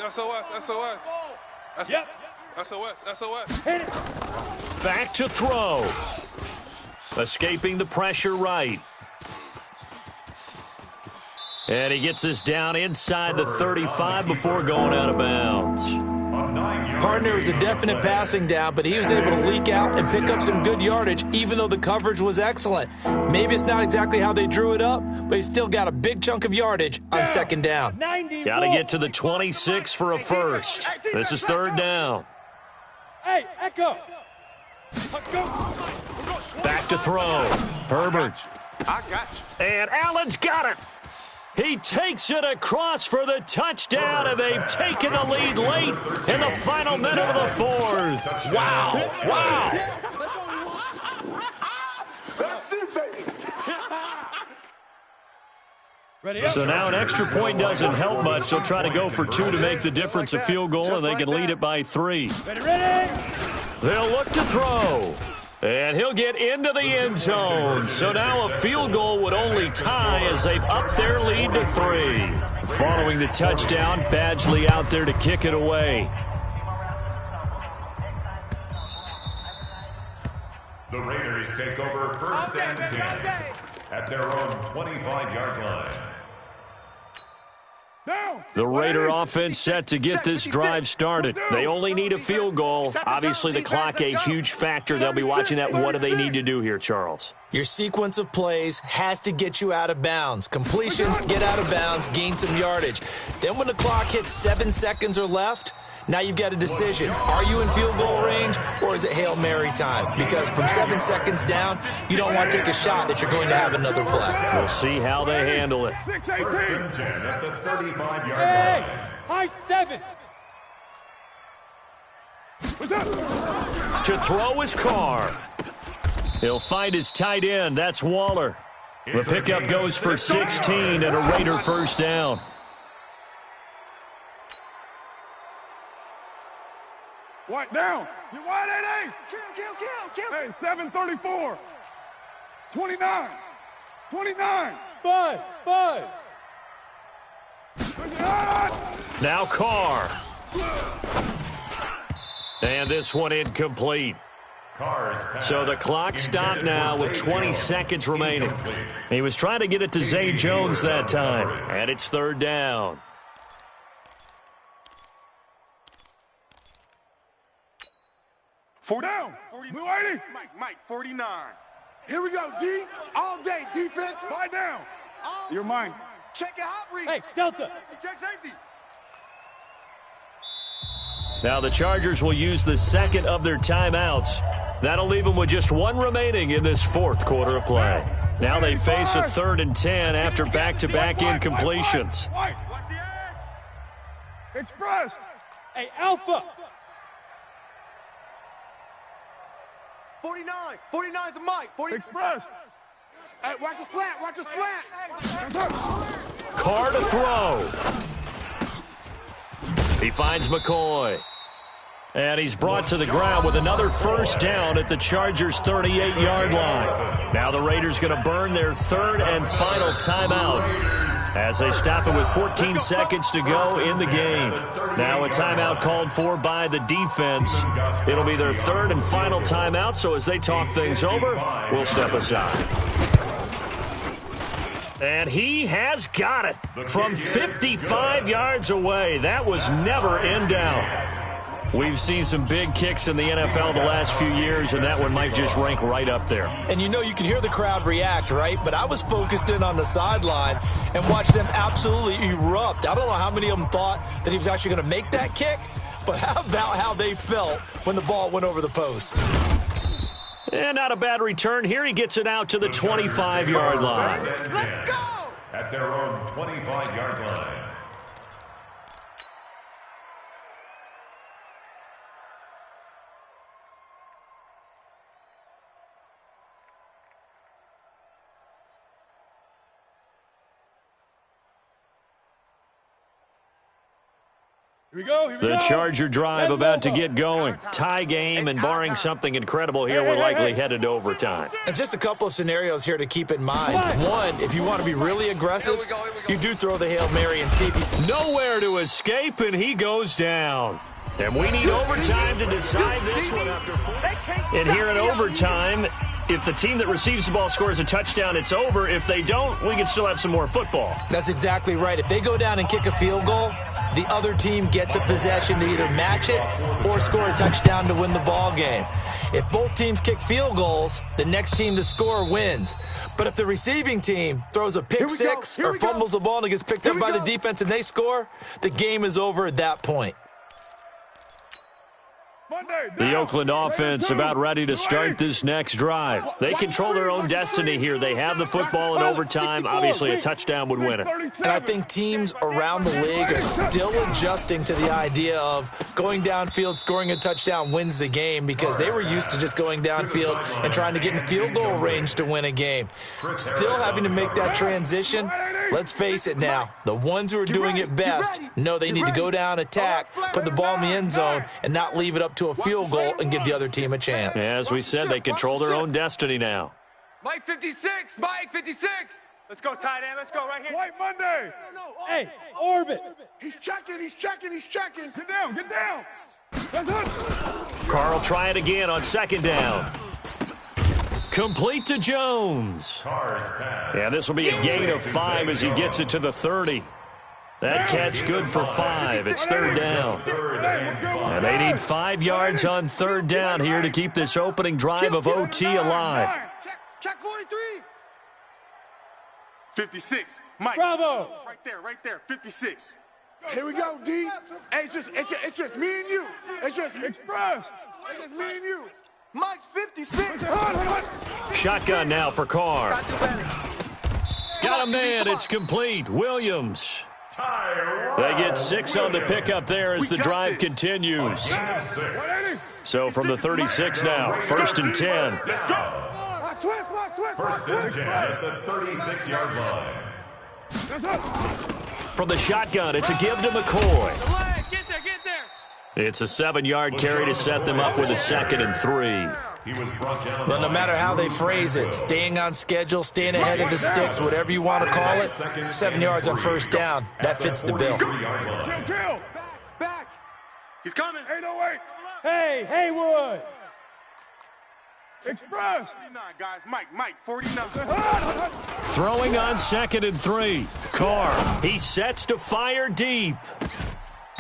E: Yep.
C: SOS.
E: Hit it.
A: Back to throw. Escaping the pressure right. And he gets us down inside the 35 before going out of bounds.
F: Partner was a definite passing down, but he was able to leak out and pick up some good yardage, even though the coverage was excellent. Maybe it's not exactly how they drew it up, but he still got a big chunk of yardage on second down.
A: Got to get to the 26 for a first. This is third down.
E: Hey, Echo.
A: Back to throw. Herbert.
C: I got you.
A: And Allen's got it. He takes it across for the touchdown, and they've taken the lead late in the final minute of the fourth.
F: Wow. Wow.
C: That's it, baby.
E: Ready up.
A: So now an extra point doesn't help much. They'll try to go for two to make the difference a field goal, and they can lead it by 3.
E: Ready.
A: They'll look to throw. And he'll get into the end zone. So now a field goal would only tie as they've upped their lead to 3. Following the touchdown, Badgley out there to kick it away.
B: The Raiders take over first and 10 at their own 25-yard line.
A: The Raider offense set to get this drive started. They only need a field goal. Obviously, the clock a huge factor. They'll be watching that. What do they need to do here, Charles?
F: Your sequence of plays has to get you out of bounds. Completions, get out of bounds, gain some yardage. Then when the clock hits 7 seconds or left, now you've got a decision. Are you in field goal range, or is it Hail Mary time? Because from 7 seconds down, you don't want to take a shot that you're going to have another play.
A: We'll see how they handle it.
B: First and 10 at the 35-yard
E: Hey,
B: line.
E: high 7.
A: To throw is Carr. He'll find his tight end. That's Waller. The pickup goes for 16 and a Raider first down.
D: White down. You wide 8-8. Kill. Hey, 7:34. 29. 29.
E: Buzz.
A: Now Carr. And this one incomplete. So the clock stopped now with 20 seconds remaining. He was trying to get it to Zay Jones that time. And it's third down.
D: Down.
C: 40.
D: Blue 80.
C: Mike, 49. Here we go, D. All day, defense.
D: Slide down. You're mine.
C: Check your hot read.
E: Hey, Delta.
C: Check safety.
A: Now the Chargers will use the second of their timeouts. That'll leave them with just one remaining in this fourth quarter of play. Now they face a 3rd and 10 after back-to-back incompletions.
D: White.
C: Watch the edge.
D: Express.
E: Hey, Alpha.
C: 49. 49 to Mike. 40.
D: Express.
C: Hey, watch the slant.
A: Carr to throw. He finds McCoy. And he's brought to the ground with another first down at the Chargers' 38-yard line. Now the Raiders going to burn their 3rd and final timeout as they stop it with 14 seconds to go in the game. Now a timeout called for by the defense. It'll be their 3rd and final timeout, so as they talk things over, we'll step aside. And he has got it from 55 yards away. That was never in doubt. We've seen some big kicks in the NFL the last few years, and that one might just rank right up there.
F: And you know you can hear the crowd react, right? But I was focused in on the sideline and watched them absolutely erupt. I don't know how many of them thought that he was actually going to make that kick, but how about how they felt when the ball went over the post?
A: And not a bad return. Here he gets it out to the 25-yard line.
C: Let's go.
B: At their own 25-yard line.
E: Here we go.
A: The Charger drive about to get going. Tie game, and barring something incredible here, we're likely headed to overtime.
F: And just a couple of scenarios here to keep in mind. One, if you want to be really aggressive, you do throw the Hail Mary and see if you...
A: Nowhere to escape, and he goes down. And we need overtime to decide this one after 4. And here in overtime, if the team that receives the ball scores a touchdown, it's over. If they don't, we can still have some more football.
F: That's exactly right. If they go down and kick a field goal, the other team gets a possession to either match it or score a touchdown to win the ball game. If both teams kick field goals, the next team to score wins. But if the receiving team throws a pick six or fumbles the ball and it gets picked up by the defense and they score, the game is over at that point.
A: The Oakland offense about ready to start this next drive. They control their own destiny here. They have the football in overtime. Obviously, a touchdown would win it.
F: And I think teams around the league are still adjusting to the idea of going downfield, scoring a touchdown wins the game, because they were used to just going downfield and trying to get in field goal range to win a game. Still having to make that transition. Let's face it now, the ones who are doing it best know they need to go down, attack, put the ball in the end zone, and not leave it up to a field goal and give the other team a chance.
A: As we said, they control their own destiny now.
C: Mike 56, Mike 56.
E: Let's go, tight end. Let's go right here.
D: White Monday.
E: Hey, orbit.
D: He's checking. Get down. That's it.
A: Carl, try it again on second down. Complete to Jones. And this will be a gain of 5 as he gets it to the 30. That catch good for 5. It's third down. And they need 5 yards on third down here to keep this opening drive of OT alive.
C: Check 43.
D: 56. Mike.
E: Bravo.
D: Right there. 56. Here we go, D. Hey, it's just me and you. It's just Express. It's just me and you.
C: Mike 56.
A: Shotgun now for Carr. Got a man. It's complete. Williams. They get 6 on the pickup there as the drive continues. So from the 36 now, 1st and 10.
B: First and 10 at the 36-yard line.
A: From the shotgun, it's a give to McCoy.
E: Get there.
A: It's a 7-yard carry to set them up with a 2nd and 3.
F: But no matter how they phrase it, staying on schedule, staying ahead of the sticks, whatever you want to call it, 7 yards on first down, that fits the bill.
D: Kill.
C: Back. He's coming.
D: 808.
E: Hey, Haywood.
D: Express.
C: 49, guys. Mike 49.
A: Throwing on 2nd and 3. Carr, he sets to fire deep.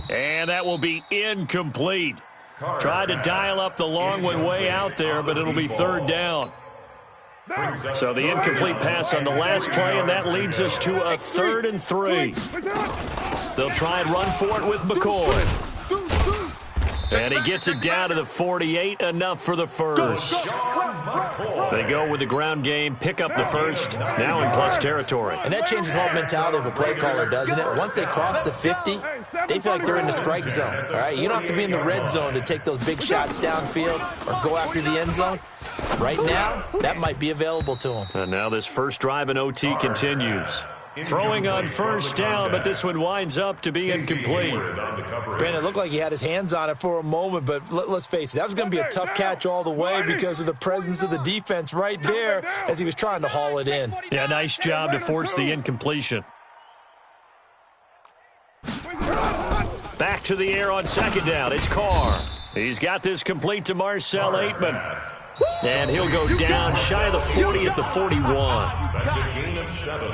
A: And that will be incomplete. Tried to dial up the long one way out there, but it'll be third down. So the incomplete pass on the last play, and that leads us to a 3rd and 3. They'll try and run for it with McCoy. And he gets it down to the 48, enough for the first. They go with the ground game, pick up the first, now in plus territory.
F: And that changes the whole mentality of a play caller, doesn't it? Once they cross the 50, they feel like they're in the strike zone, all right? You don't have to be in the red zone to take those big shots downfield or go after the end zone. Right now, that might be available to them.
A: And now this first drive in OT continues. Throwing on first down, but this one winds up to be incomplete.
F: Brandon, it looked like he had his hands on it for a moment, but let's face it, that was going to be a tough catch all the way because of the presence of the defense right there as he was trying to haul it in.
A: Yeah, nice job to force the incompletion. Back to the air on second down. It's Carr. He's got this complete to Marcel Aitman. And he'll go down shy of the 40 at the 41.
B: That's a gain of 7.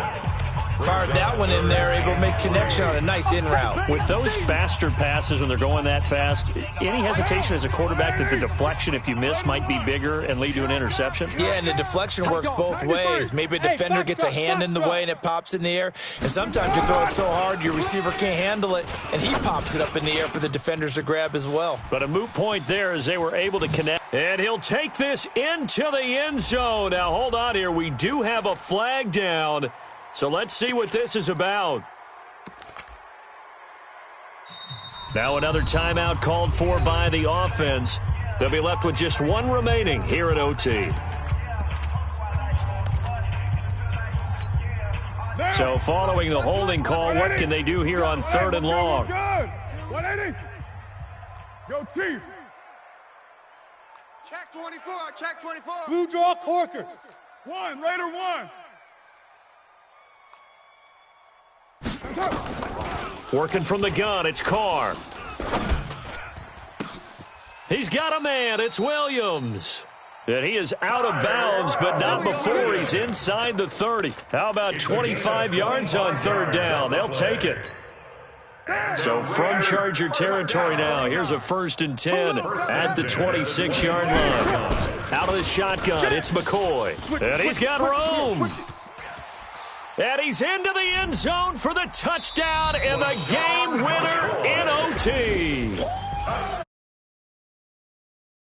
F: Fired that one in there, able to make connection on a nice in route.
A: With those faster passes when they're going that fast, any hesitation as a quarterback that the deflection, if you miss, might be bigger and lead to an interception?
F: Yeah, and the deflection works both ways. Maybe a defender gets a hand in the way and it pops in the air. And sometimes you throw it so hard your receiver can't handle it, and he pops it up in the air for the defenders to grab as well.
A: But a moot point there as they were able to connect. And he'll take this into the end zone. Now, hold on here. We do have a flag down. So let's see what this is about. Now another timeout called for by the offense. They'll be left with just one remaining here at OT. So following the holding call, what can they do here on 3rd and long?
D: 180. Go, Chief.
C: Check 24.
E: Blue draw corkers.
D: Raider 1.
A: Working from the gun, it's Carr. He's got a man, it's Williams. And he is out of bounds, but not before he's inside the 30. How about 25 yards on third down? They'll take it. So from Charger territory now, here's a 1st and 10 at the 26-yard line. Out of the shotgun, it's McCoy. And he's got Rome. And he's into the end zone for the touchdown and the game winner in OT.